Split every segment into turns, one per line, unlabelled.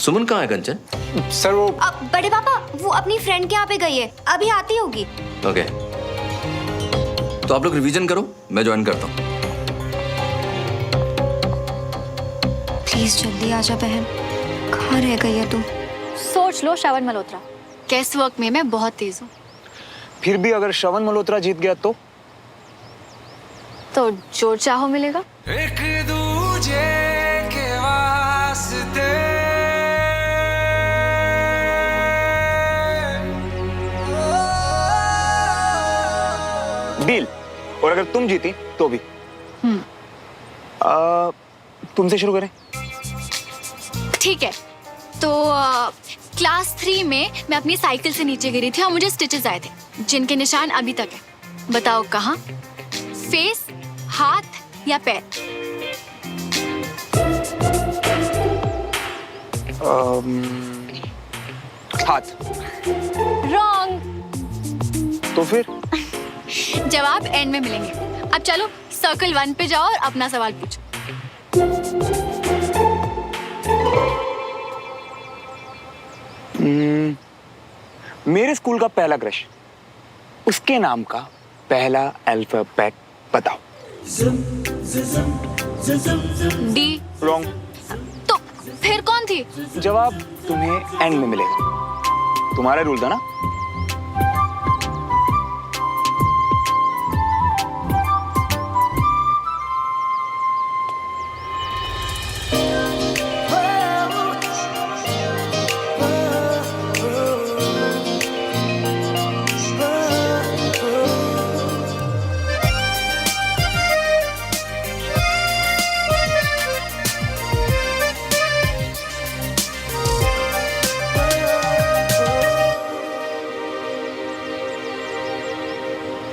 सुमन कहाँ है कंचन?
सर वो
बड़े पापा वो अपनी फ्रेंड के यहाँ पे गई है, अभी आती होगी।
ओके, तो आप लोग रिवीजन करो, मैं ज्वाइन करता हूँ।
प्लीज जल्दी आजा बहन, कहाँ रह गई है तू?
सोच लो श्रवण मल्होत्रा, कैस वर्क में मैं बहुत तेज हूँ।
फिर भी अगर श्रवण मल्होत्रा जीत गया
तो जो चाहो मिलेगा।
एक दूजे के वास्ते
डील। और अगर तुम जीती तो भी। तुमसे शुरू करें?
ठीक है, तो क्लास 3 में मैं अपनी साइकिल से नीचे गिरी थी और मुझे स्टिचेस आए थे जिनके निशान अभी तक है। बताओ कहाँ? फेस, हाथ या पैर?
हाथ।
रॉन्ग।
तो फिर?
जवाब एंड में मिलेंगे। अब चलो सर्कल 1 पे जाओ और अपना सवाल पूछो।
मेरे स्कूल का पहला क्रश, उसके नाम का पहला अल्फाबेट बताओ।
डी।
रॉन्ग।
तो फिर कौन थी?
जवाब तुम्हें एंड में मिलेगा, तुम्हारा रूल था ना।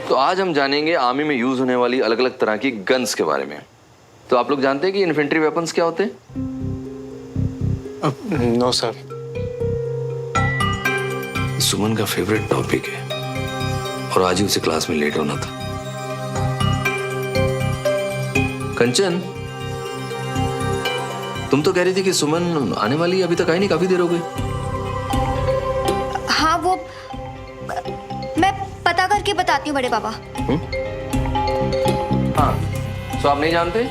तो आज हम जानेंगे आर्मी में यूज होने वाली अलग अलग तरह की गन्स के बारे में। तो आप लोग जानते हैं कि इन्फेंट्री वेपन्स क्या होते हैं?
No sir.
सुमन का फेवरेट टॉपिक है और आज ही उसे क्लास में लेट होना था। कंचन, तुम तो कह रही थी कि सुमन आने वाली है, अभी तक आई नहीं, काफी देर हो गई।
हाँ वो मैं पता करके बताती हूँ बड़े पापा।
हाँ, तो आप नहीं जानते?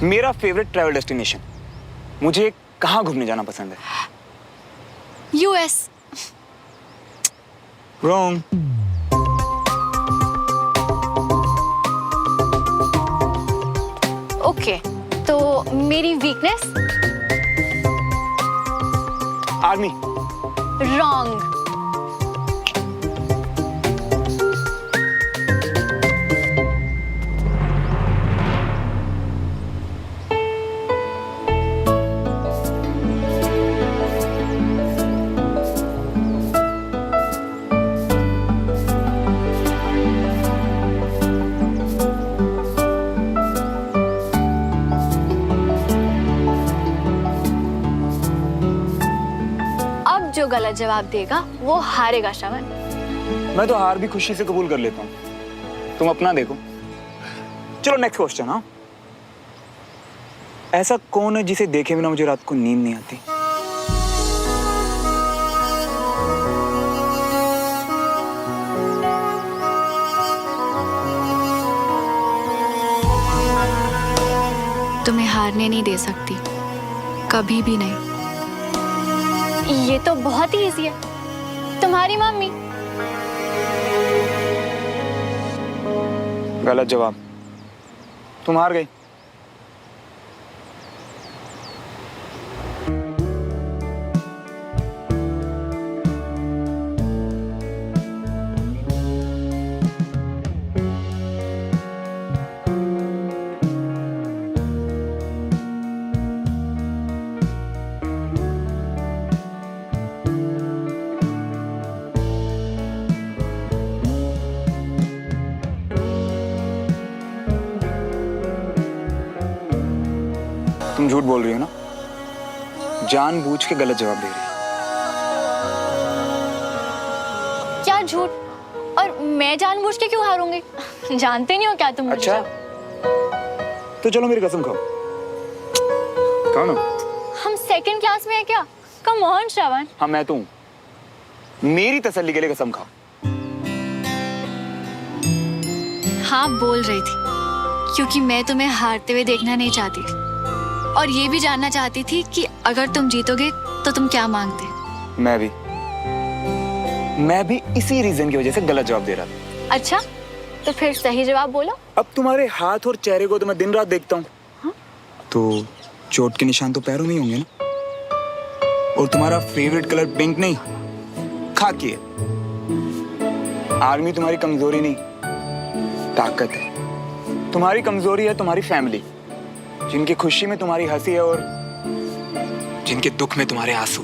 मेरा फेवरेट ट्रैवल डेस्टिनेशन, मुझे कहाँ घूमने जाना पसंद है?
यूएस।
रॉन्ग।
ओके, तो मेरी वीकनेस?
आर्मी।
रॉन्ग। जो गलत जवाब देगा वो हारेगा श्रवण।
मैं तो हार भी खुशी से कबूल कर लेता हूँ, तुम अपना देखो। चलो नेक्स्ट क्वेश्चन। हाँ, ऐसा कौन है जिसे देखे बिना मुझे रात को नींद नहीं आती?
तुम्हें हारने नहीं दे सकती, कभी भी नहीं। ये तो बहुत ही इजी है, तुम्हारी मम्मी।
गलत जवाब, तुम हार गई। तुम झूठ बोल रही हो ना, जानबूझ के गलत जवाब दे रही हो।
झूठ। और मैं जानबूझ के क्यों हारूंगी? जानते नहीं हो क्या तुम मुझे?
अच्छा तो चलो मेरी कसम खाओ। खाओ ना।
हम सेकंड क्लास में है क्या? कम ऑन श्रवण।
हाँ मैं तो हूँ। मेरी तसल्ली के लिए कसम खाओ।
हाँ बोल रही थी, क्योंकि मैं तुम्हें हारते हुए देखना नहीं चाहती थी, और ये भी जानना चाहती थी कि अगर तुम जीतोगे तो तुम क्या मांगते।
मैं भी इसी रीजन की वजह से गलत जवाब दे रहा था।
अच्छा तो फिर सही जवाब बोलो।
अब तुम्हारे हाथ और चेहरे को तो मैं दिन रात देखता हूँ। तो चोट के निशान तो पैरों में ही होंगे ना? और तुम्हारा फेवरेट कलर पिंक नहीं, खाकी है। आर्मी तुम्हारी कमजोरी नहीं, ताकत है। तुम्हारी कमजोरी है तुम्हारी फैमिली, जिनकी खुशी में तुम्हारी हंसी है और जिनके दुख में तुम्हारे आंसू।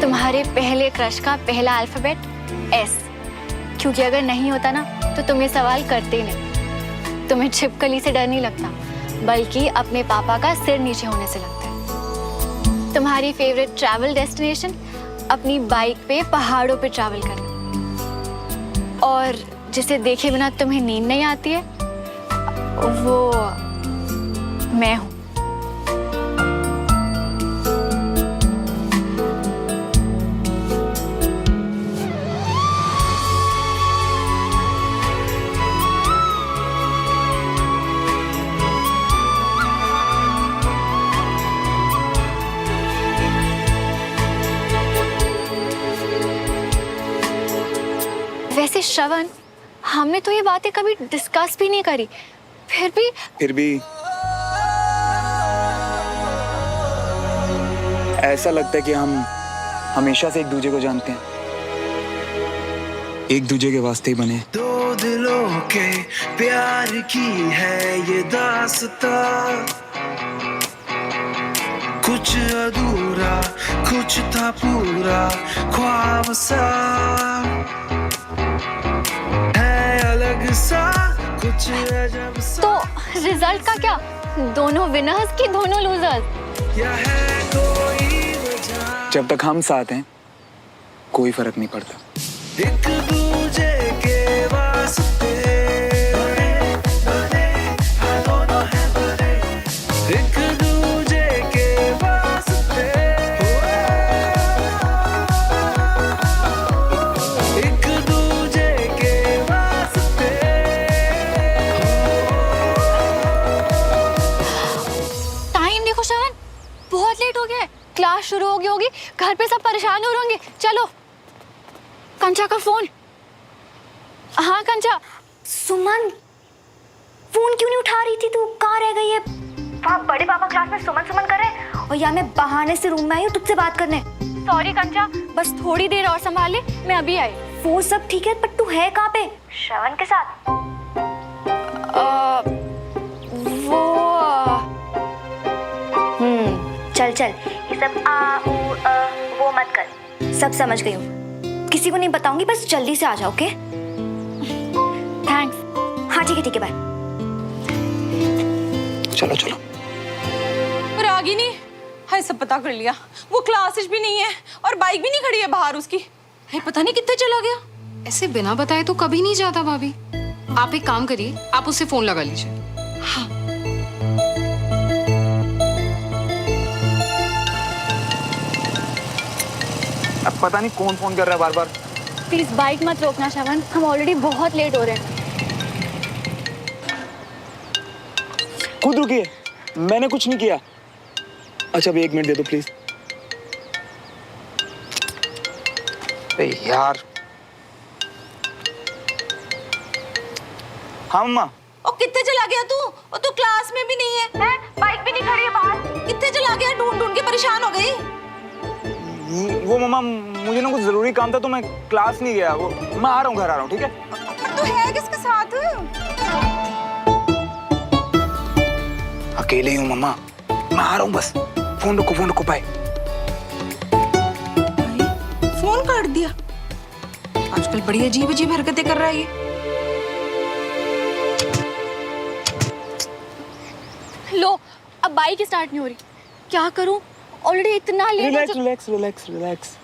तुम्हारे पहले क्रश का पहला अल्फाबेट S, क्योंकि अगर नहीं होता ना तो तुम ये सवाल करते ही नहीं। तुम्हें छिपकली से डर नहीं लगता, बल्कि अपने पापा का सिर नीचे होने से लगता है। तुम्हारी फेवरेट ट्रैवल डेस्टिनेशन अपनी बाइक पे पहाड़ों पे ट्रैवल करना, और जिसे देखे बिना तुम्हें नींद नहीं आती है वो मैं हूँ। वैसे श्रवण, हमने तो ये बातें कभी डिस्कस भी नहीं करी, फिर भी
ऐसा लगता है कि हम हमेशा से एक दूसरे को जानते हैं, एक दूसरे के वास्ते ही बने।
दो दिलों के प्यार की है ये दास्तां, कुछ अधूरा कुछ था पूरा ख्वाब सा, है अलग सा कुछ अजब सा।
तो रिजल्ट का क्या? दोनों विनर्स की दोनों लूजर्स?
या है कोई वजह,
जब तक हम साथ हैं कोई फर्क नहीं पड़ता।
एक दूजे के वास्ते बने बने हाँ दोनों हैं बने, एक दूजे के वास्ते एक दूजे के वास्ते।
टाइम देखो श्रवण, बहुत लेट हो गया है, क्लास शुरू हो गई होगी, घर पे सब परेशान हो रहे होंगे। चलो। कंचा का फोन। हाँ कंचा।
सुमन, फोन क्यों नहीं उठा रही थी तू? कहाँ रह गई है? वहाँ बड़े पापा क्लास में सुमन सुमन कर रहे हैं और यहाँ मैं बहाने से रूम में आई हूँ तुझसे बात करने।
सॉरी कंचा, बस थोड़ी देर और संभाल ले, मैं अभी आई।
वो सब ठीक है, पर तू है कहाँ पे? श्रवण के साथ? चल चल, ये सब आ ऊ वो मत कर, सब समझ गई हूँ। किसी को नहीं बताऊंगी, बस जल्दी से आ जाओ। Okay
thanks.
हाँ ठीक है बाय।
चलो चलो।
रागिनी, हाय सब पता कर लिया, वो क्लासेस भी नहीं है और बाइक भी नहीं खड़ी है बाहर उसकी। है पता नहीं कितने चला गया।
ऐसे बिना बताए तो कभी नहीं जाता भाभी। आप एक काम करिए, आप उससे फोन लगा लीजिए।
हाँ।
अब पता नहीं कौन फोन कर रहा है बार बार।
प्लीज बाइक मत रोकना श्रवण, हम ऑलरेडी बहुत लेट हो रहे हैं।
खुद रुकिए, मैंने कुछ नहीं किया। अच्छा अभी 1 मिनट दे दो प्लीज। अरे यार। हाँ मम्मा।
और कितने चला गया तू? और तू क्लास में भी नहीं है, बाइक भी नहीं खड़ी है बाहर। कितने चला गया? ढूंढ ढूंढ के परेशान हो गई।
वो मम्मा मुझे ना कुछ जरूरी काम था तो मैं क्लास नहीं गया। वो मैं आ रहा हूँ, घर आ रहा हूँ। ठीक है।
पर तू है किसके साथ?
अकेले ही हूँ मम्मा। मैं आ रहा हूँ बस। फोन रखो, बाय।
फोन काट दिया। आजकल बड़ी अजीब अजीब हरकतें कर रहा है ये।
लो, अब बाइक स्टार्ट नहीं हो रही, क्या करूं? ऑलरेडी इतना लेट हो चुका।
रिलैक्स।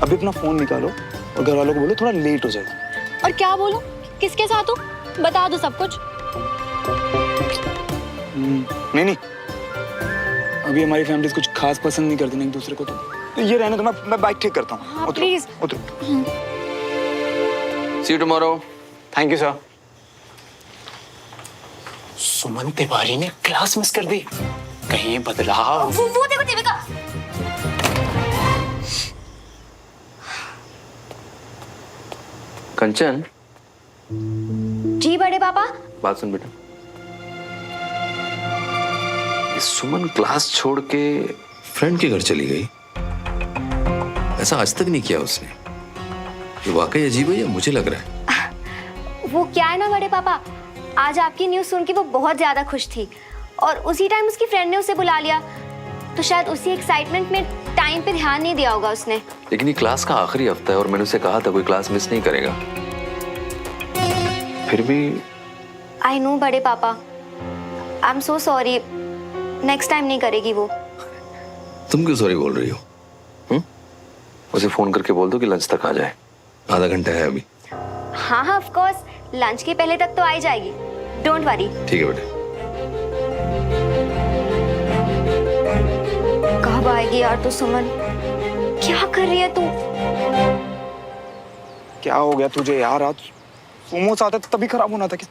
अभी अपना फोन निकालो और घर वालों को बोलो थोड़ा लेट हो जाएगा।
और क्या बोलूं? किसके साथ हूँ? बता दो सब कुछ।
नहीं, अभी हमारी फैमिली कुछ खास पसंद नहीं करती ना एक दूसरे को, तो ये रहने दो। मैं बाइक ठीक करता हूँ।
हाँ, प्लीज।
उतरो।
See you tomorrow.
Thank you sir.
Suman Tiwari ने क्लास मिस कर दी। कहीं बदलाव।
वो देखो देविका।
कंचन,
जी बड़े पापा।
बात सुन बेटा। ये सुमन क्लास छोड़ के फ्रेंड के घर चली गई, ऐसा आज तक नहीं किया उसने। ये वाकई अजीब है या मुझे लग रहा है?
वो क्या है ना बड़े पापा, आज आपकी न्यूज़ सुन के वो बहुत ज्यादा खुश थी और उसी टाइम उसकी फ्रेंड ने उसे बुला लिया, तो शायद उसी एक्साइटमेंट में टाइम पे ध्यान नहीं दिया होगा उसने।
लेकिन ये क्लास का आखिरी हफ्ता है और मैंने उसे कहा था कोई क्लास मिस नहीं करेगा, फिर भी।
आई नो बड़े पापा, I am so sorry. Next time नहीं करेगी वो।
तुम क्यों सॉरी बोल रही हो? उसे फोन करके बोल दो कि लंच तक आ जाए, आधा घंटा है अभी।
हाँ ऑफ कोर्स, लंच के पहले तक तो आ ही जाएगी, डोंट वरी।
ठीक है बेटे।
कब आएगी यार तू सुमन? क्या कर रही है तू?
क्या हो गया तुझे यार? आज मोमोस आता था तभी खराब होना था क्या?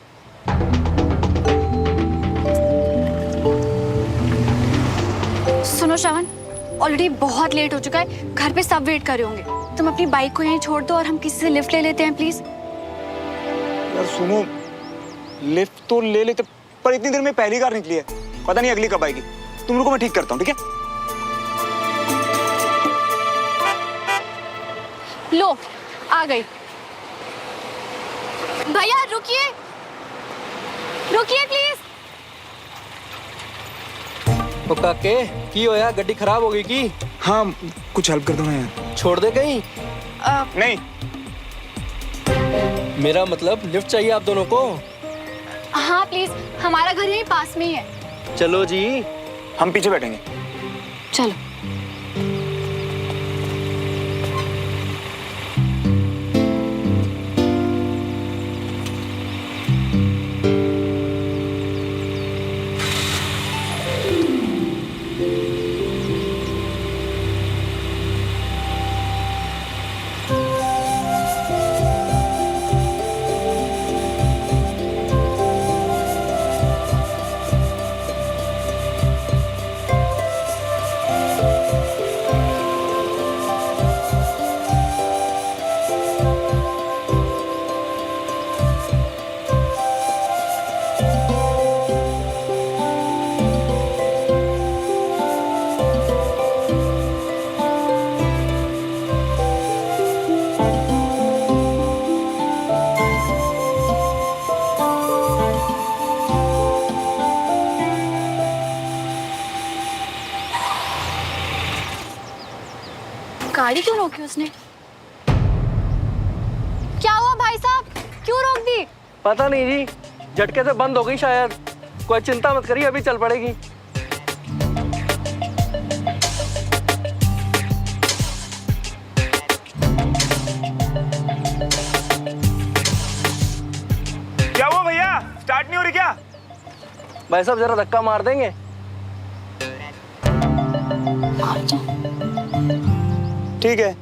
सुनो श्रवण, ऑलरेडी बहुत लेट हो चुका है, घर पे सब वेट कर रहे होंगे। तुम अपनी बाइक को यहीं छोड़ दो और हम किसी से लिफ्ट ले लेते हैं प्लीज।
यार सुनो, लिफ्ट तो ले लेते, पर इतनी देर में पहली कार निकली है, पता नहीं अगली कब आएगी। तुम रुको, मैं ठीक करता हूँ, ठीक है?
लो, आ गई। भैया रुकिए, रुकिए प्लीज।
ओ काके की होया? गड्डी खराब हो गई की?
हाँ, कुछ हेल्प कर दो ना यार।
छोड़ दे कहीं?
नहीं,
मेरा मतलब लिफ्ट चाहिए आप दोनों को।
हाँ प्लीज, हमारा घर यहीं पास में ही है।
चलो जी।
हम पीछे बैठेंगे।
चलो। गाड़ी क्यों रोकी उसने? क्या हुआ भाई साहब, क्यों रोक दी?
पता नहीं जी, झटके से बंद हो गई शायद। कोई चिंता मत करिए, अभी चल पड़ेगी।
क्या हुआ भैया? स्टार्ट नहीं हो रही क्या?
भाई साहब जरा धक्का मार देंगे?
ठीक है।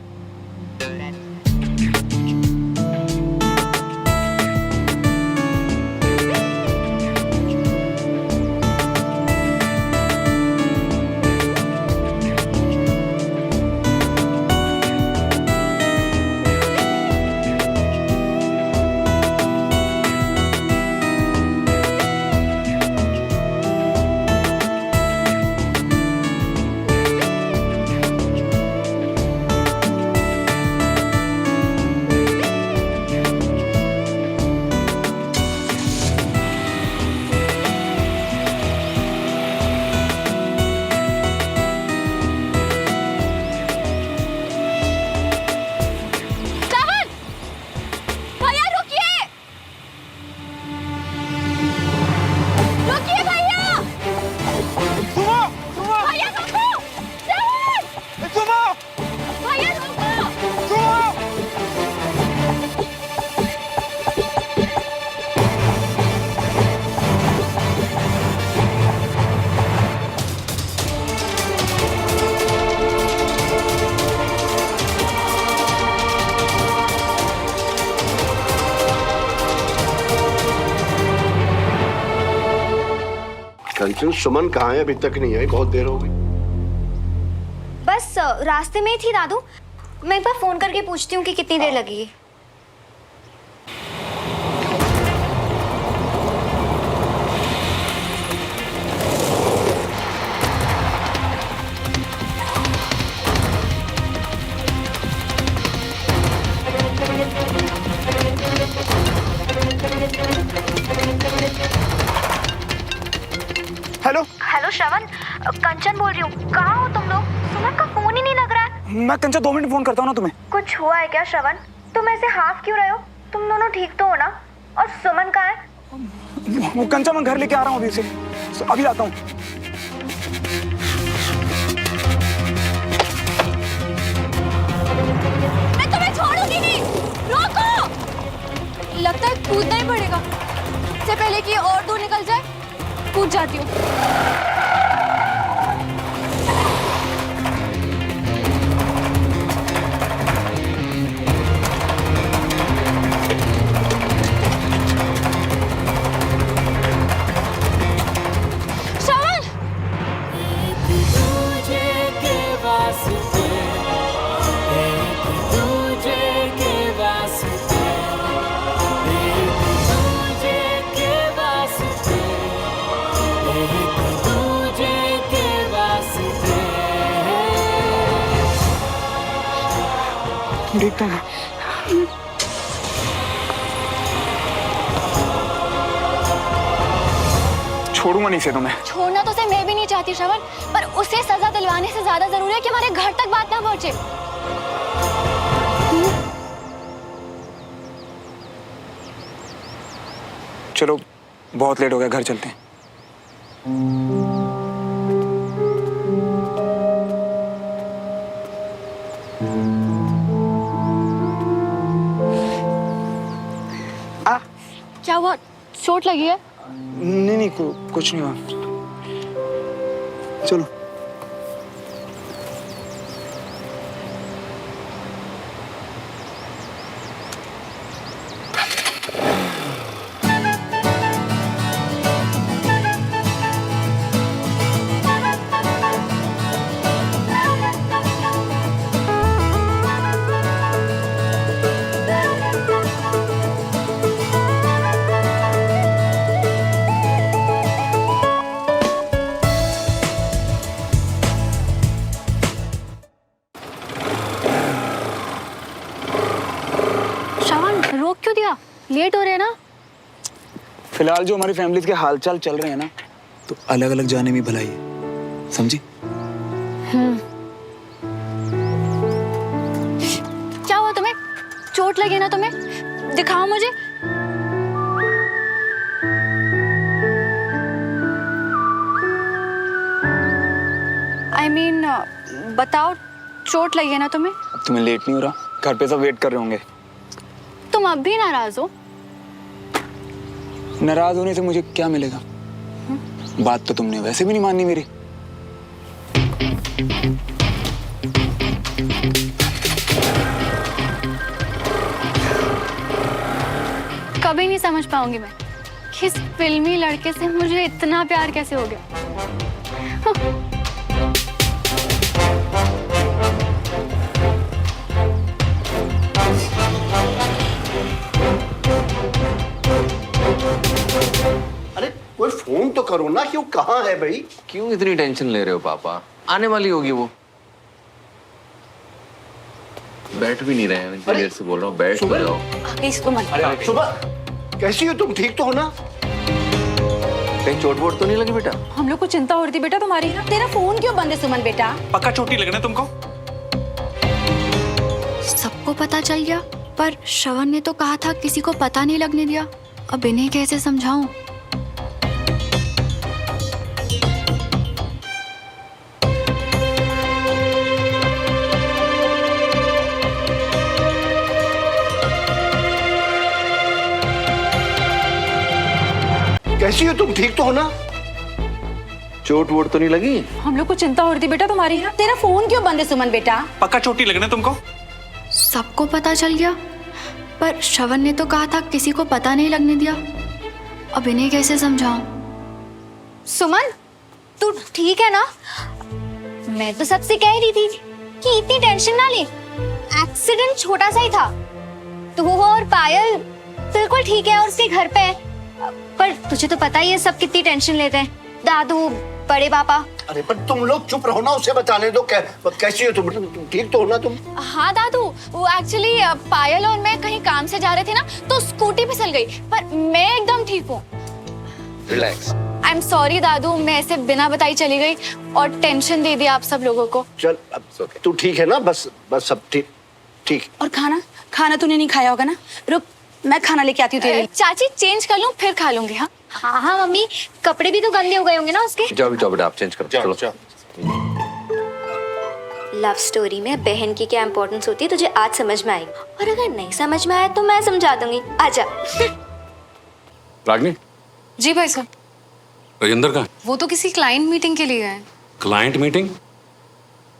लेकिन सुमन कहाँ है? अभी तक नहीं आई, बहुत देर हो गई।
बस रास्ते में ही थी दादू। मैं एक बार फोन करके पूछती हूँ कि कितनी देर लगेगी।
हेलो
हेलो श्रवण, कंचन बोल रही हूँ। कहाँ हो तुम लोग? सुमन का फोन ही नहीं लग रहा है।
मैं कंचन 2 मिनट फोन करता हूँ ना तुम्हें।
कुछ हुआ है क्या श्रवण? तुम ऐसे हाफ क्यों रहे हो? तुम दोनों ठीक तो हो ना? और सुमन कहाँ है?
वो कंचन मैं घर लेके आ रहा हूँ अभी से, अभी आता हूँ।
मैं तुम्हें छोड़ूंगी नहीं। रोको। लगता है कूदना ही पड़ेगा। इससे पहले कि और दूर निकल जाए, कूद जाती हूँ।
देखता हूँ। छोड़ूंगा नहीं से तुम्हें।
छोड़ना तो से मैं भी नहीं चाहती श्रवण, पर उसे सजा दिलवाने से ज्यादा जरूरी है कि हमारे घर तक बात ना पहुंचे।
चलो बहुत लेट हो गया, घर चलते हैं।
क्या हुआ? चोट लगी है?
नहीं कुछ नहीं हुआ। चलो।
रोक क्यों दिया? लेट हो रहे हैं ना।
फिलहाल जो हमारी फैमिलीज के हालचाल चल रहे हैं ना, तो अलग अलग जाने में भलाई है, समझी?
क्या हुआ तुम्हें? चोट लगी ना तुम्हें? दिखाओ मुझे। I mean, बताओ, चोट लगी है ना तुम्हें?
अब तुम्हें लेट नहीं हो रहा? घर पे सब वेट कर रहे होंगे।
तुम अब भी नाराज हो?
नाराज होने से मुझे क्या मिलेगा? बात तो तुमने वैसे भी नहीं माननी मेरी।
कभी नहीं समझ पाऊंगी मैं कि इस फिल्मी लड़के से मुझे इतना प्यार कैसे हो गया।
अरे कोई फोन तो करो ना, क्यों कहाँ है भाई?
क्यों इतनी टेंशन ले रहे हो पापा? आने वाली होगी वो। बैठ भी नहीं रहे हैं, इतनी देर से बोल रहा हूँ बैठ तो जाओ।
अरे सुबह कैसी हो तुम? ठीक तो हो ना?
कहीं चोट वोट तो नहीं लगी बेटा?
हम लोग को चिंता हो रही थी बेटा तुम्हारी।
तेरा फोन क्यों बंद है सुमन बेटा?
पक्का चोटी लगना तुमको?
सबको पता चल गया, पर श्रवण ने तो कहा था किसी को पता नहीं लगने दिया। अब इन्हें कैसे समझाऊं?
कैसी हो तुम? ठीक तो हो ना?
चोट वोट तो नहीं लगी?
हम लोग को चिंता हो रही थी बेटा तुम्हारी।
तेरा फोन क्यों बंद है सुमन बेटा?
पक्का चोटी लगना तुमको?
सबको पता चल गया, पर श्रवण ने तो कहा था किसी को पता नहीं लगने दिया। अब इन्हें कैसे समझाऊं?
सुमन, तू ठीक है ना? मैं तो सबसे कह रही थी कि इतनी टेंशन ना ले, एक्सीडेंट छोटा सा ही था। तू और पायल बिल्कुल ठीक है और उसके घर पे है, पर तुझे तो पता ही है सब कितनी टेंशन लेते हैं, दादू, बड़े पापा।
अरे पर तुम लोग चुप रहो ना, उसे बताने दो। कैसी हो तुम ठीक तो हो ना तुम?
हाँ दादू, वो एक्चुअली पायल और मैं कहीं काम से जा रहे थे ना, तो स्कूटी फिसल गई, पर मैं एकदम ठीक हूँ।
रिलैक्स।
आई एम सॉरी दादू, मैं ऐसे बिना बताई चली गई और टेंशन दे दी आप सब लोगों को।
चल अब तू ठीक है ना? बस सब ठीक।
और खाना तूने नहीं खाया होगा ना? रुक, मैं खाना लेके आती हूँ तेरे लिए।
चाची चेंज कर लूँ फिर खा लूंगी। हाँ
हाँ हाँ मम्मी, कपड़े भी तो गंदे हो गए होंगे ना उसके।
जाओ बेटा, आप चेंज करो। चलो।
लव स्टोरी में बहन की क्या इंपॉर्टेंस होती है तुझे आज समझ में आएगी, और अगर नहीं समझ में आया तो मैं समझा दूंगी। आजा।
रागिनी,
जी भाई साहब।
राजेंद्र का
वो तो किसी क्लाइंट मीटिंग के लिए गए।
Client meeting?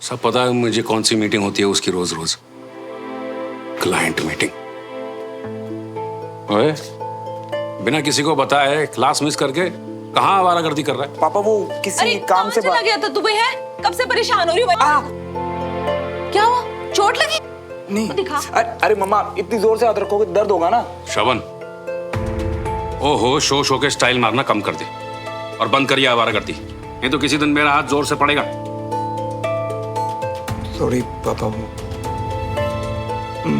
सब पता है मुझे कौन सी मीटिंग होती है उसकी रोज रोज। Client meeting? ओए, बिना किसी को बताए क्लास मिस करके कहाँ आवारागर्दी कर रहा है?
पापा वो किसी काम से
चला गया था दुबई है, कब से परेशान हो रही हूँ। क्या हुआ? चोट लगी?
नहीं
दिखा।
अरे मम्मा, इतनी जोर से हाथ रखोगे दर्द होगा ना।
श्रवण, ओहो, शो के स्टाइल मारना कम कर दे और बंद करिए आवारागर्दी, नहीं तो किसी दिन मेरा हाथ जोर से पड़ेगा।
सॉरी पापा, वो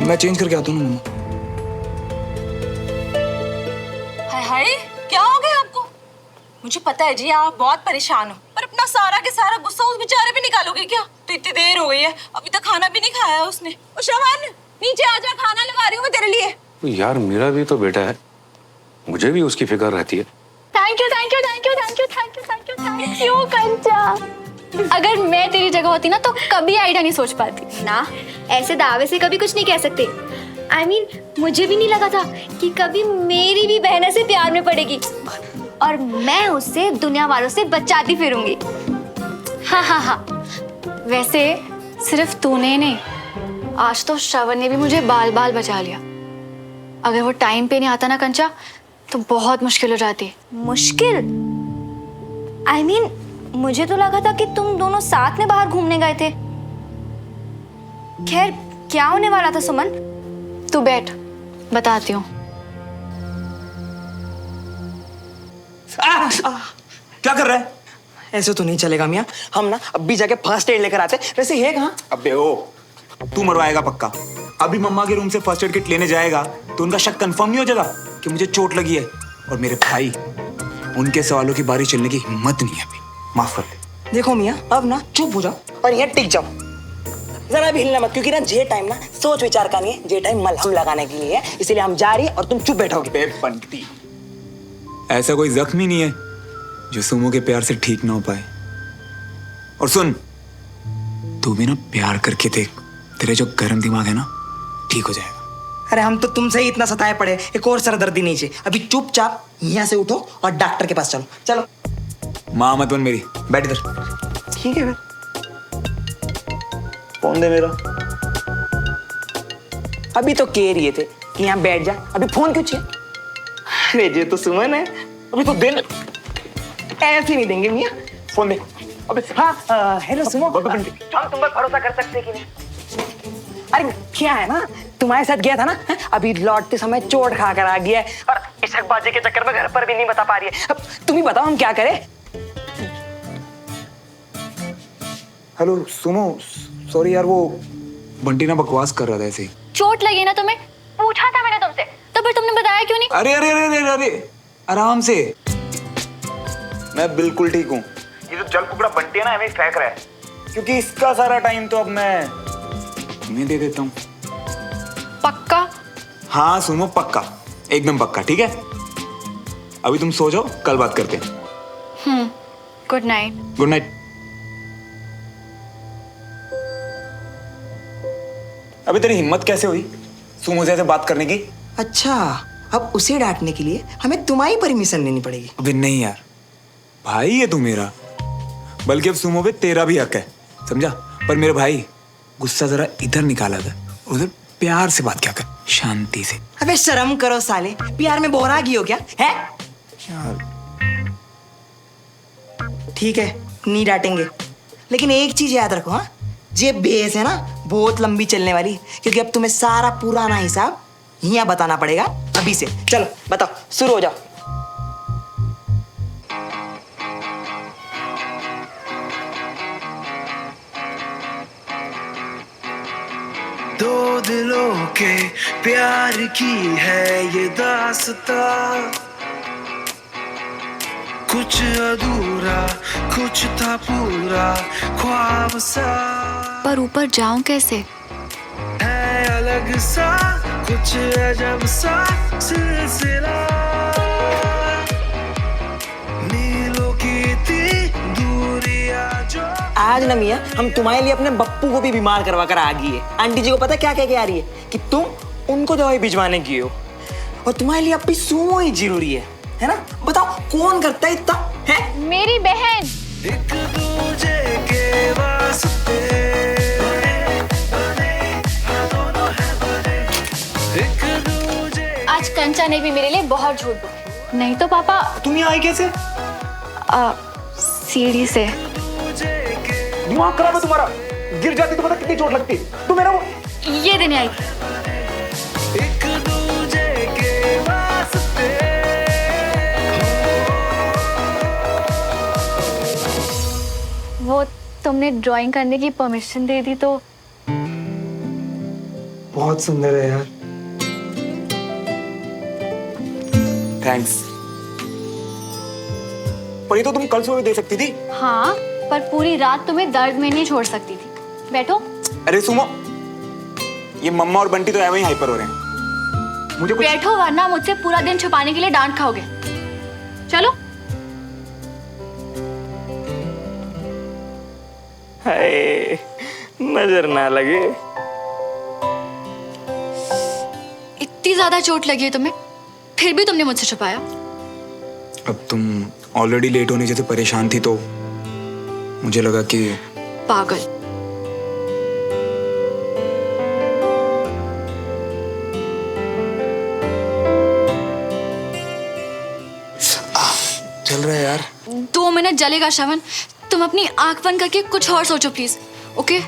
मैं चेंज करके आता हूँ ना मम्मा।
हाय हाय, क्या हो गया आपको? मुझे पता है जी आप बहुत परेशान हो, पर अपना सारा के सारा गुस्सा उस बेचारे पे निकालोगे क्या? तो इतनी देर हो गई है, अभी तक खाना भी नहीं खाया है उसने। ओ श्रवण, नीचे आजा, खाना लगा रही हूँ मैं तेरे लिए।
तो यार मेरा भी तो बेटा है, मुझे भी उसकी फिक्र रहती है।
Thank you thank you thank you thank you thank you thank you thank you कंचा। अगर मैं तेरी जगह होती ना तो कभी आइडिया नहीं सोच पाती
ना, ऐसे दावे से कभी कुछ नहीं कह सकते। I mean, मुझे भी नहीं लगा था कि कभी मेरी भी बहन से प्यार में पड़ेगी और मैं उससे दुनिया वालों से बचाती फिरूंगी।
हाँ हाँ हाँ, वैसे सिर्फ तूने नहीं, आज तो श्रवण ने भी मुझे बाल बाल बचा लिया। अगर वो टाइम पे नहीं आता ना कंचा, तो बहुत मुश्किल हो जाती।
मुश्किल? I mean, मुझे तो लगा था कि तुम दोनों साथ में बाहर घूमने गए थे। खैर, क्या होने वाला था सुमन?
तू बैठ, बताती हूँ।
क्या कर रहा है?
ऐसे तो नहीं चलेगा मियाँ, हम ना अभी जाके फर्स्ट एड लेकर आते। वैसे है कहाँ?
अबे ओ, तू मरवाएगा पक्का। अभी मम्मा के रूम से फर्स्ट एड किट लेने जाएगा तो उनका शक कंफर्म नहीं हो जाएगा कि मुझे चोट लगी है। और मेरे भाई, उनके सवालों की बारी चलने की हिम्मत नहीं है अभी। माफ कर दे।
देखो मियाँ, अब ना चुप हो जाओ और यहाँ टिक जाओ, जरा भी हिलना मत, क्योंकि ना जे टाइम ना सोच विचार का नहीं है, जे टाइम मलहम लगाने के लिए है। इसीलिए हम जा रही है और तुम चुप बैठोगे।
पंटी, ऐसा कोई जख्म नहीं है जो सुमो के प्यार से ठीक ना हो पाए। और सुन, तू भी ना प्यार करके देख, तेरे जो गर्म दिमाग है ना ठीक हो जाएगा।
अरे हम तो तुमसे ही इतना सताए पड़े, एक और सरदर्दी नहीं चाहिए। अभी चुपचाप यहाँ से उठो और डॉक्टर के पास चलो। चलो।
माँ मत बन मेरी, बैठ इधर।
ठीक है फिर।
फोन दे मेरा।
अभी तो कह रहे थे कि यहाँ बैठ जा, अभी फोन क्यों चाहिए? अरे ये तो सुमन है, अभी तो दिन ऐसे नहीं देंगे मियाँ।
फोन दे।
अबे हाँ, हेलो सुमो, हम तुम पर भरोसा कर सकते कि नहीं? अरे क्या है ना, तुम्हारे साथ गया था ना, अभी लौटते समय चोट खा कर आ गया है और इशकबाजी के चक्कर में घर पर भी नहीं बता पा रही है। अब तुम ही बताओ हम क्या करें?
हेलो सुनो, सॉरी यार, वो बंटी ना बकवास कर रहा था ऐसे ही।
चोट लगी ना तुम्हें? पूछा था मैंने तुमसे, तो फिर तुमने बताया क्यों नहीं?
अरे अरे अरे अरे अरे, आराम से, मैं बिल्कुल ठीक हूँ। ये तो जल कुकड़ा बंटी है ना, हमें फेंक रहा है, क्योंकि इसका सारा टाइम तो अब मैं तुम्हें दे देता हूँ।
पक्का?
हाँ सुनो, पक्का, एकदम पक्का। ठीक है, अभी तुम सो जाओ, कल बात करते हैं।
Good night.
Good night. अभी तेरी हिम्मत कैसे हुई सुमो से बात करने की?
अच्छा, अब उसे डांटने के लिए हमें तुम्हारी परमिशन लेनी पड़ेगी।
अबे नहीं यार, भाई है तू मेरा, बल्कि अब सुमो पे तेरा भी हक है, समझा? पर मेरे भाई, गुस्सा जरा इधर निकाला था, उधर प्यार से बात क्या कर, शांति से।
अबे शर्म करो साले, प्यार में बोरागी हो क्या है?
यार
ठीक है, नहीं डांटेंगे। लेकिन एक चीज याद रखो, हाँ, ये बेस है ना बहुत लंबी चलने वाली, क्योंकि अब तुम्हें सारा पुराना हिसाब यहाँ बताना पड़ेगा अभी से। चलो बताओ, शुरू हो जाओ।
दो दिलों के प्यार की है ये दास्तां, कुछ अधूरा कुछ था पूरा ख्वाब सा,
पर ऊपर जाऊं कैसे?
है अलग सा कुछ अजब सा सिलसिला, नीलों की थी दूरियां जो।
आज ना मियाँ, हम तुम्हारे लिए अपने बप्पू को भी बीमार करवा कर आ गई है। आंटी जी को पता क्या कह के आ रही है कि तुम उनको दवाई भिजवाने की हो, और तुम्हारे लिए अब भी सुमो ही जरूरी है ना? बताओ कौन करता है इतना, है?
मेरी बहन।
एक दूजे के वास्ते दोनों है बने, एक दूजे।
आज कंचा ने भी मेरे लिए बहुत झूठ बोला। नहीं तो पापा।
तुम यहाँ आई कैसे?
सीढ़ी से।
दिमाग खराब है तुम्हारा, गिर जाती तो पता कितनी चोट लगती। तुम मेरा
ये देने आई।
एक दूजे के वास्ते।
वो तुमने ड्राइंग करने की परमिशन दे दी तो।
बहुत सुंदर है यार, थैंक्स। पर ये तो तुम कल सुबह दे सकती थी।
हाँ, पर पूरी रात तुम्हें दर्द में नहीं छोड़ सकती थी। बैठो।
अरे सुमो, ये मम्मा और बंटी तो ऐਵੇਂ ही हाइपर हो रहे हैं। मुझे कुछ।
बैठो वरना मुझसे पूरा दिन छुपाने के लिए डांट खाओगे। चलो।
हाय, नजर ना लगे।
इतनी ज्यादा चोट लगी है तुम्हें, फिर भी तुमने मुझसे छुपाया।
अब तुम ऑलरेडी लेट होने जैसे परेशान थी तो मुझे लगा कि।
पागल।
चल रहा है यार।
2 मिनट जलेगा श्रवण, तुम अपनी आंख बंद करके कुछ और सोचो प्लीज। ओके?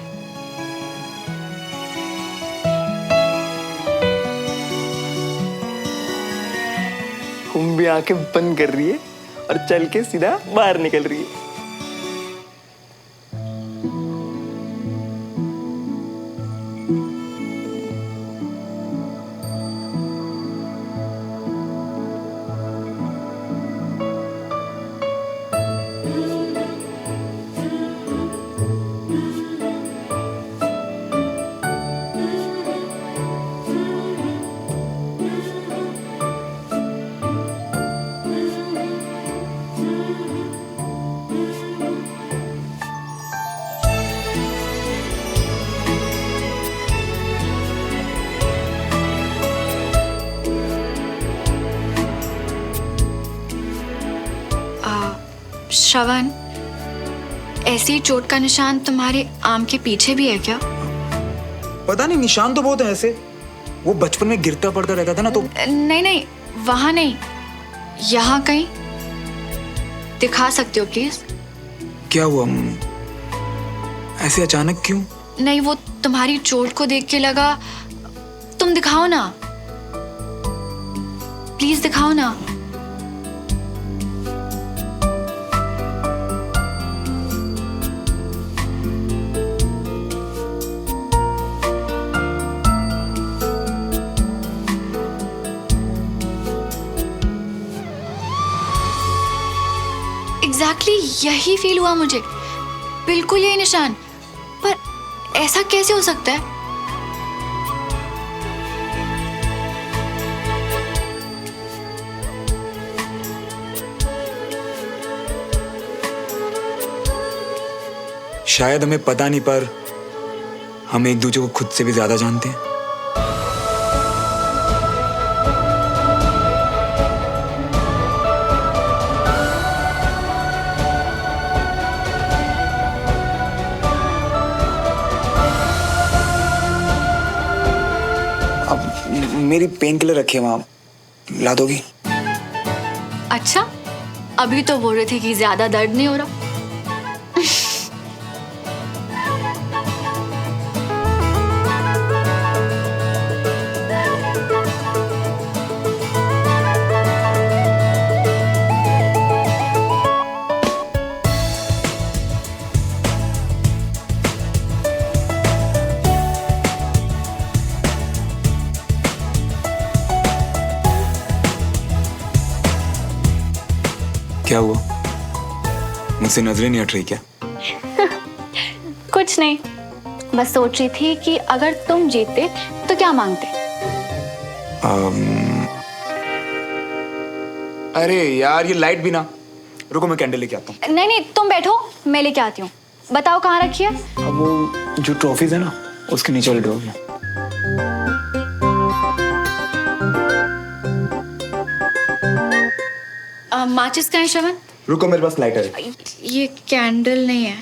हम भी आंखें बंद कर रही है और चल के सीधा बाहर निकल रही है।
श्रवण, ऐसी चोट का निशान तुम्हारे आर्म के पीछे भी है क्या?
पता नहीं, निशान तो बहुत है ऐसे। वो बचपन में गिरता पड़ता रहता था ना तो।
नहीं नहीं, वहां नहीं, यहाँ कहीं। दिखा सकते हो प्लीज?
क्या हुआ? ऐसे अचानक क्यों?
नहीं, वो तुम्हारी चोट को देख के लगा। तुम दिखाओ ना, प्लीज दिखाओ ना। एग्जैक्टली यही फील हुआ मुझे, बिल्कुल यही निशान। पर ऐसा कैसे हो सकता है?
शायद हमें पता नहीं, पर हम एक दूसरे को खुद से भी ज्यादा जानते हैं। मेरी पेन किलर रखी है वहां, ला दोगी?
अच्छा, अभी तो बोल रहे थे कि ज्यादा दर्द नहीं हो रहा।
क्या हुआ? मुझसे नजरें नहीं हट रही क्या?
कुछ नहीं, बस सोच रही थी कि अगर तुम जीतते तो क्या मांगते।
अरे यार ये लाइट भी ना। रुको मैं कैंडल लेके आता हूँ।
नहीं नहीं, तुम बैठो, मैं लेके आती हूँ। बताओ कहाँ रखी है?
अब वो जो ट्रॉफीज है ना उसके नीचे वाले ड्रॉर में।
माचिस कहाँ है श्रवण?
रुको मेरे पास लाइटर है।
ये कैंडल नहीं है।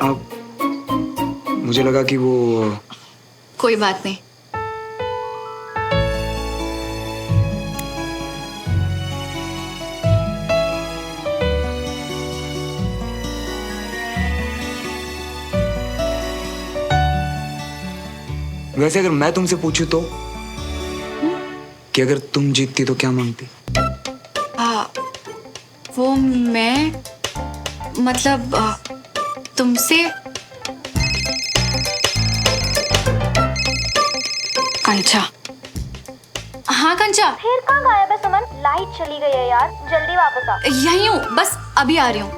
अब मुझे लगा कि वो
कोई बात नहीं।
वैसे अगर मैं तुमसे पूछूं तो कि अगर तुम जीतती तो क्या मांगती?
वो मैं मतलब तुमसे कंचा। हाँ कंचा।
फिर कहाँ गायब है सुमन? लाइट चली गई है यार, जल्दी वापस आ।
यहीं हूँ, बस अभी आ रही हूँ।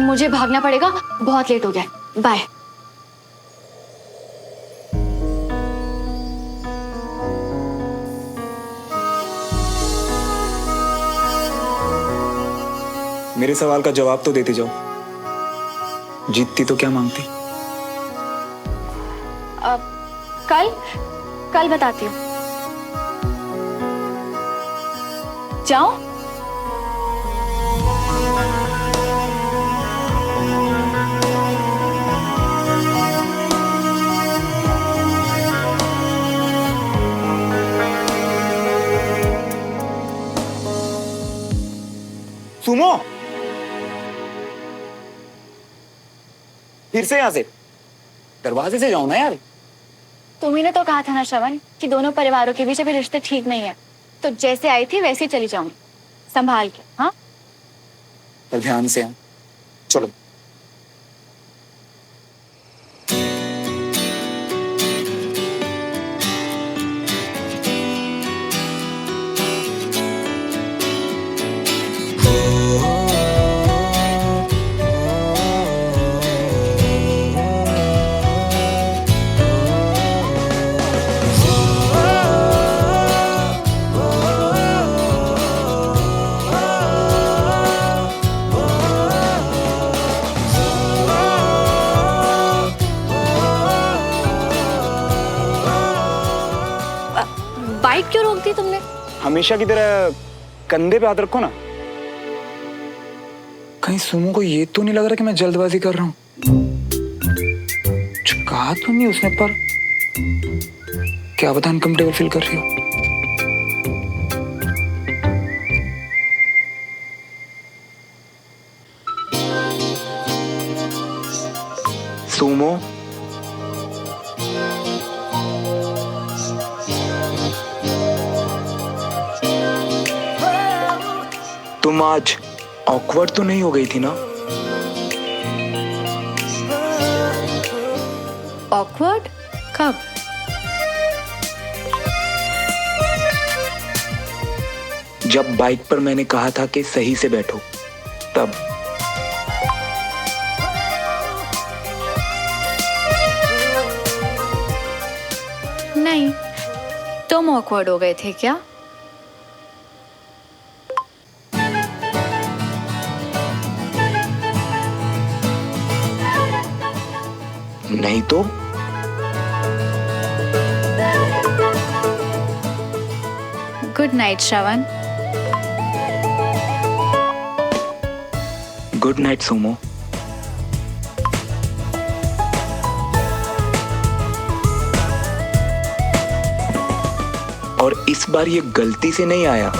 मुझे भागना पड़ेगा, बहुत लेट हो गया। बाय।
मेरे सवाल का जवाब तो देते जाओ। जीतती तो क्या मांगती?
कल बताती हूँ। जाओ।
सुमो, फिर से यहाँ से दरवाजे से जाओ ना यार।
तुम्ही ने तो कहा था ना श्रवण कि दोनों परिवारों के बीच अभी रिश्ते ठीक नहीं है, तो जैसे आई थी वैसे ही चली जाऊंगी, संभाल के। हाँ,
पर ध्यान से। चलो।
बाइक क्यों रोक दी तुमने?
हमेशा की तरह कंधे पे हाथ रखो ना। कहीं सुमो को ये तो नहीं लग रहा कि मैं जल्दबाजी कर रहा हूँ? कुछ कहा तो नहीं उसने, पर क्या पता अनकंफर्टेबल फील कर रही हो। सुमो, तुम आज ऑकवर्ड तो नहीं हो गई थी ना?
ऑकवर्ड? कब?
जब बाइक पर मैंने कहा था कि सही से बैठो, तब।
नहीं, तुम ऑकवर्ड हो गए थे क्या?
नहीं तो?
Good night Shravan.
Good night Sumo. और इस बार ये गलती से नहीं आया।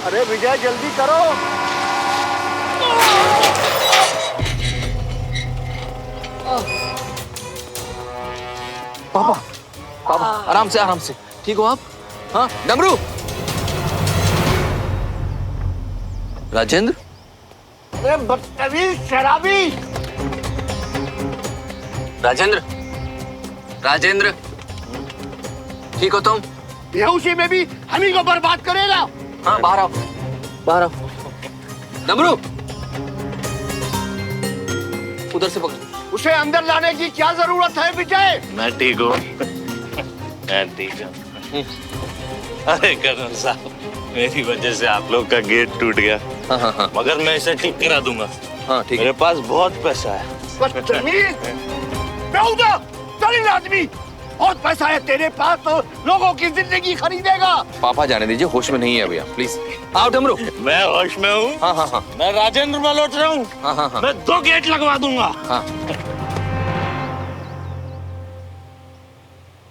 अरे विजय जल्दी करो।
पापा पापा आराम से ठीक हो आप? हाँ डमरू। राजेंद्र।
अरे बदतमीज शराबी।
राजेंद्र ठीक हो तुम?
बेहोशी में भी हम ही को बर्बाद करेगा।
हाँ बाहर आओ। डमरू उधर से पकड़।
उसे अंदर लाने की क्या जरूरत है विजय?
मैं ठीक हूँ। मैं ठीक हूँ। अरे कर्नल साहब, मेरी वजह से आप लोग का गेट टूट गया।
हाँ।
मगर मैं इसे ठीक करा दूंगा।
हाँ ठीक है।
मेरे पास बहुत पैसा है।
बदतमीज बेहुदा दलिल आदमी। बहुत पैसा है तेरे पास तो लोगों की जिंदगी खरीदेगा।
पापा जाने दीजिए, होश में नहीं है अभी आप, प्लीज आओ डमरू।
मैं होश में हूँ।
हाँ।
मैं राजेंद्र मल्होत्रा हूँ।
हाँ।
मैं 2 गेट लगवा दूंगा।
हाँ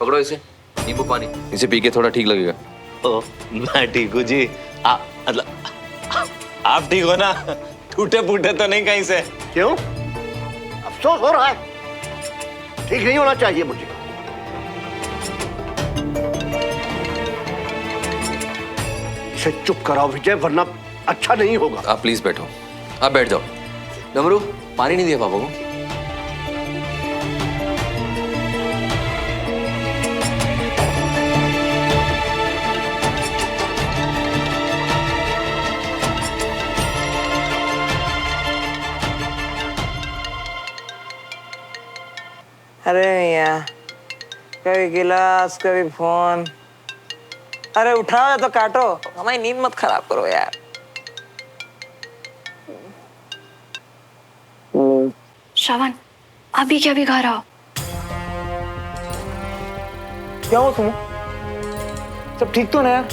पकड़ो इसे, नींबू पानी इसे पी के थोड़ा ठीक लगेगा।
ओ, मैं ठीक हूँ जी। मतलब आप ठीक हो ना? टूटे फूटे तो नहीं कहीं से?
क्यों? अफसोस हो रहा है? ठीक नहीं होना चाहिए मुझे। इसे चुप कराओ विजय, वरना अच्छा नहीं होगा।
आप प्लीज बैठो, आप बैठ जाओ। डमरू पानी नहीं दिया पापा को?
अरे यार, कभी गिलास कभी फोन। अरे उठाओ तो काटो, हमारी नींद मत खराब करो यार।
श्रवण, अभी क्या बिगा रहा हो?
क्या हो तुम? सब ठीक तो ना यार?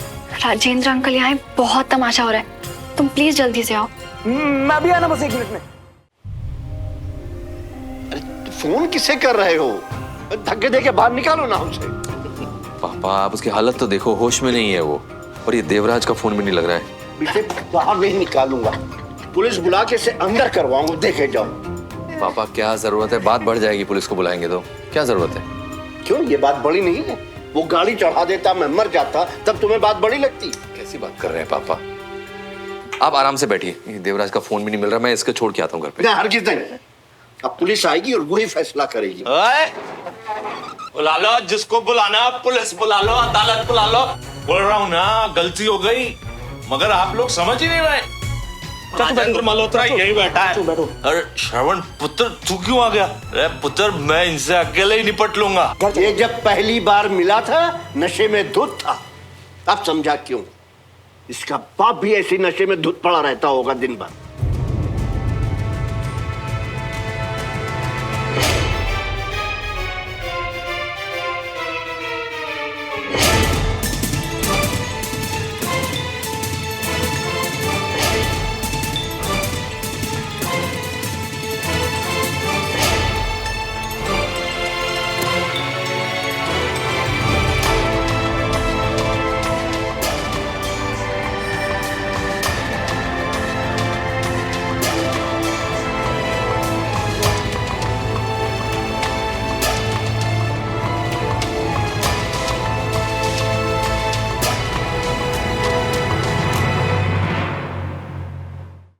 राजेंद्र अंकल यहाँ बहुत तमाशा हो रहा है, तुम प्लीज जल्दी से आओ।
मैं भी आना बस 1 मिनट में।
फोन किसे कर रहे हो? धक्के दे के बाहर निकालो ना उसे।
पापा आप उसकी हालत तो देखो, होश में नहीं है वो, और ये देवराज का फोन भी नहीं लग रहा है।
इसे बाहर नहीं निकालूंगा, पुलिस बुला के इसे अंदर करवाऊंगा, देखे जाओ।
पापा क्या जरूरत है, बात बढ़ जाएगी, पुलिस को बुलाएंगे तो क्या जरूरत है?
क्यों, ये बात बड़ी नहीं है? वो गाड़ी चढ़ा देता, मैं मर जाता, तब तुम्हें बात बड़ी लगती?
कैसी बात कर रहे हैं पापा? आप आराम से बैठिए, देवराज का फोन भी नहीं मिल रहा, मैं इसको छोड़ के आता हूँ घर पे।
हरगिज़ नहीं, अब पुलिस आएगी और वही फैसला करेगी।
बुला लो जिसको बुलाना, पुलिस बुला लो, अदालत बुला लो। बोल रहा हूँ ना, गलती हो गई, मगर आप लोग समझ ही नहीं रहे। राजेंद्र मल्होत्रा यही बैठा है। अरे श्रवण पुत्र, तू क्यों आ गया? अरे पुत्र, मैं इनसे अकेले ही निपट लूंगा।
ये जब पहली बार मिला था नशे में धुत था, अब समझा क्यों। इसका बाप भी ऐसी नशे में धुत पड़ा रहता होगा दिन भर।